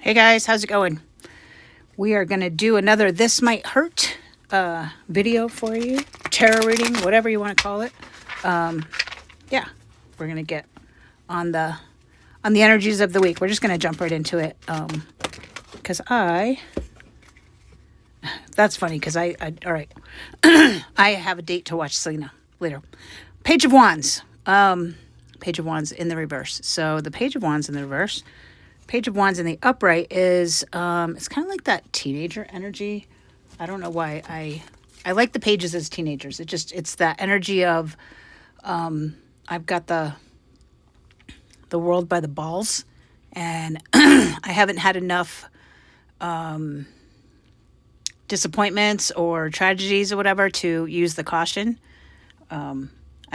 Hey guys, how's it going? We are going to do another This Might Hurt video for you. Tarot reading, whatever you want to call it. Yeah, we're going to get on the energies of the week. We're just going to jump right into it. Because that's funny because all right. I have a date to watch Selena later. Page of Wands. Page of Wands in the reverse. So the Page of Wands in the reverse. Page of Wands in the upright is, it's kind of like that teenager energy. I don't know why I like the pages as teenagers. It's that energy of, I've got the world by the balls and I haven't had enough, disappointments or tragedies or whatever to use the caution. I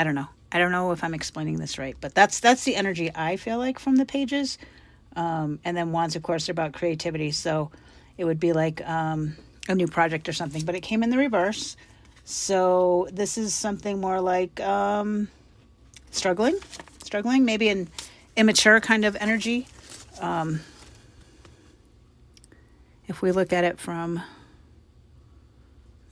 don't know. I don't know if I'm explaining this right, but that's the energy I feel like from the pages. And then Wands, of course, are about creativity. So it would be like a new project or something, but it came in the reverse. So this is something more like struggling, maybe an immature kind of energy. If we look at it from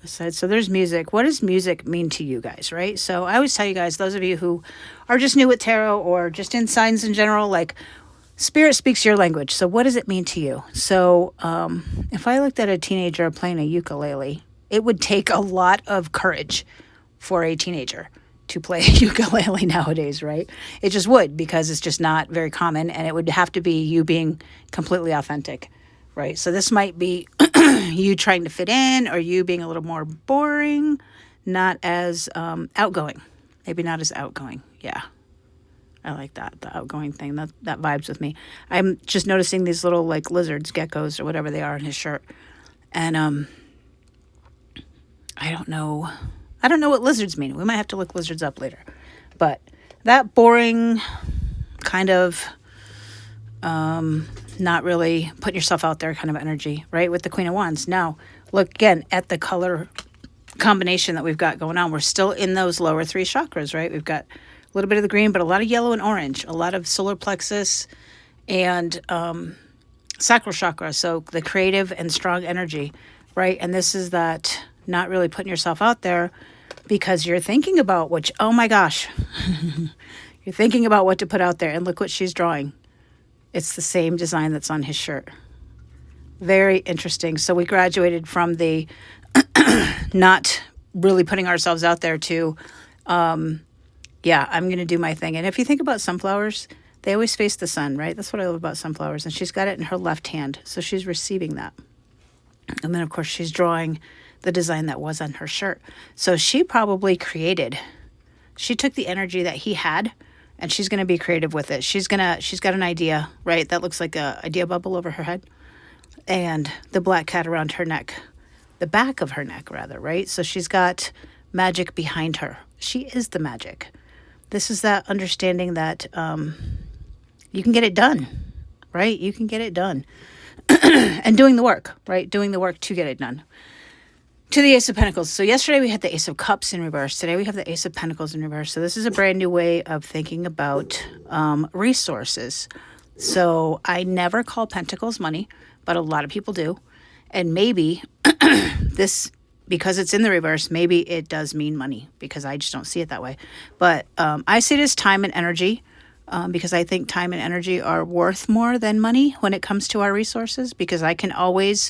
the side. So there's music. What does music mean to you guys, right? So I always tell you guys, those of you who are just new with tarot or just in signs in general, like, Spirit speaks your language. So what does it mean to you? So if I looked at a teenager playing a ukulele, it would take a lot of courage for a teenager to play a ukulele nowadays, right? It just would, because it's just not very common, and it would have to be you being completely authentic, right? So this might be you trying to fit in, or you being a little more boring, not as outgoing. Maybe not as outgoing. Yeah. I like that, the outgoing thing. That vibes with me. I'm just noticing these little like lizards, geckos, or whatever they are in his shirt. And I don't know what lizards mean. We might have to look lizards up later. But that boring kind of not really putting yourself out there kind of energy, right? With the Queen of Wands. Now, look again at the color combination that we've got going on. We're still in those lower three chakras, right? We've got a little bit of the green, but a lot of yellow and orange, a lot of solar plexus and sacral chakra. So the creative and strong energy, right? And this is that not really putting yourself out there because you're thinking about oh my gosh, you're thinking about what to put out there. And look what she's drawing. It's the same design that's on his shirt. Very interesting. So we graduated from the not really putting ourselves out there to, yeah, I'm going to do my thing. And if you think about sunflowers, they always face the sun, right? That's what I love about sunflowers. And she's got it in her left hand. So she's receiving that. And then, of course, she's drawing the design that was on her shirt. So she probably she took the energy that he had, and she's going to be creative with it. She's got an idea, right? That looks like a idea bubble over her head. And the black cat around her neck, the back of her neck, rather, right? So she's got magic behind her. She is the magic. This is that understanding that you can get it done, right? You can get it done. And doing the work, right? Doing the work to get it done. To the Ace of Pentacles. So yesterday we had the Ace of Cups in reverse. Today we have the Ace of Pentacles in reverse. So this is a brand new way of thinking about resources. So I never call Pentacles money, but a lot of people do. And maybe this, because it's in the reverse, maybe it does mean money, because I just don't see it that way. But I see it as time and energy, because I think time and energy are worth more than money when it comes to our resources, because I can always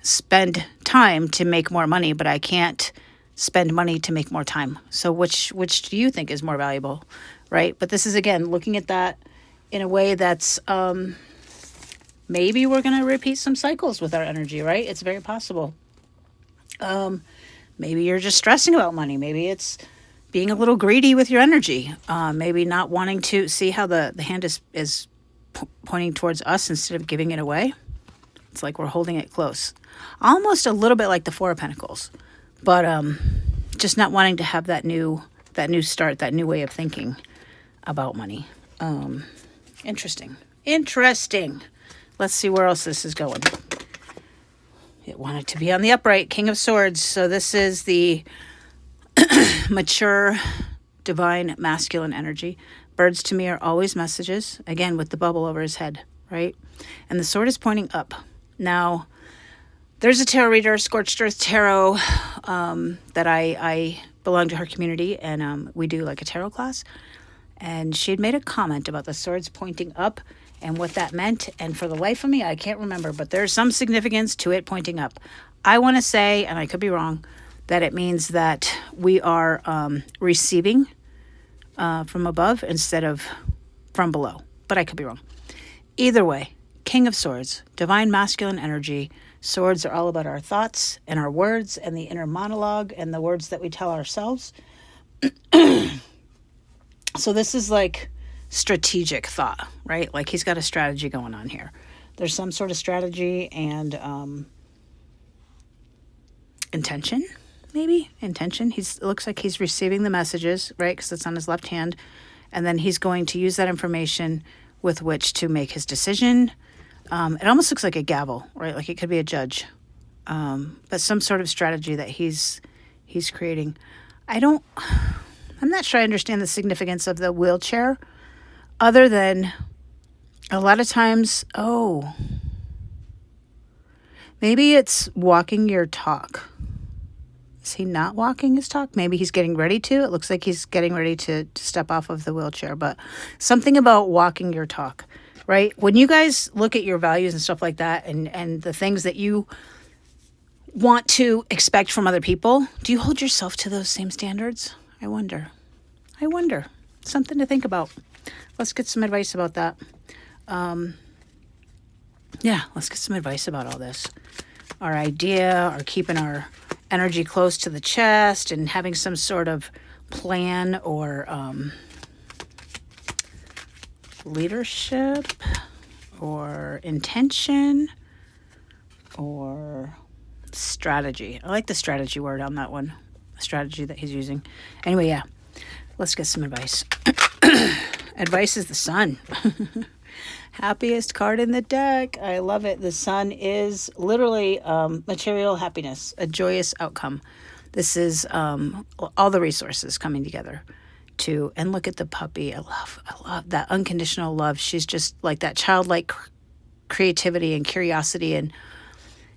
spend time to make more money, but I can't spend money to make more time. So which do you think is more valuable, right? But this is, again, looking at that in a way that's maybe we're going to repeat some cycles with our energy, right? It's very possible. Maybe you're just stressing about money. Maybe it's being a little greedy with your energy. Maybe not wanting to see how the hand is pointing towards us instead of giving it away. It's like we're holding it close. Almost a little bit like the Four of Pentacles. But just not wanting to have that new start, that new way of thinking about money. Interesting. Let's see where else this is going. It wanted to be on the upright, King of Swords. So this is the mature, divine, masculine energy. Birds to me are always messages. Again, with the bubble over his head, right? And the sword is pointing up. Now, there's a tarot reader, Scorched Earth Tarot, that I belong to her community, and we do like a tarot class. And she had made a comment about the swords pointing up and what that meant. And for the life of me, I can't remember, but there's some significance to it pointing up. I want to say, and I could be wrong, that it means that we are receiving from above instead of from below. But I could be wrong. Either way, King of Swords, divine masculine energy. Swords are all about our thoughts and our words and the inner monologue and the words that we tell ourselves. So this is like strategic thought, right? Like he's got a strategy going on here. There's some sort of strategy and intention, maybe? Intention. It looks like he's receiving the messages, right? Because it's on his left hand. And then he's going to use that information with which to make his decision. It almost looks like a gavel, right? Like it could be a judge. But some sort of strategy that he's creating. I'm not sure I understand the significance of the wheelchair, other than a lot of times, maybe it's walking your talk. Is he not walking his talk? Maybe he's getting ready to. It looks like he's getting ready to step off of the wheelchair, but something about walking your talk, right? When you guys look at your values and stuff like that and the things that you want to expect from other people, do you hold yourself to those same standards? I wonder. Something to think about. Let's get some advice about that. Let's get some advice about all this. Our idea, our keeping our energy close to the chest and having some sort of plan or leadership or intention or strategy. I like the strategy word on that one. Strategy that he's using. Anyway, yeah. Let's get some advice. Advice is the sun. Happiest card in the deck. I love it. The sun is literally material happiness, a joyous outcome. This is all the resources coming together and look at the puppy. I love that unconditional love. She's just like that childlike creativity and curiosity and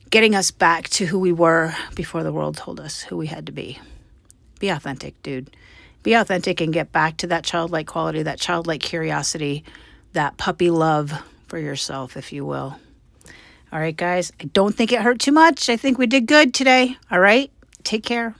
getting us back to who we were before the world told us who we had to be. Be authentic, dude. Be authentic and get back to that childlike quality, that childlike curiosity, that puppy love for yourself, if you will. All right, guys. I don't think it hurt too much. I think we did good today. All right. Take care.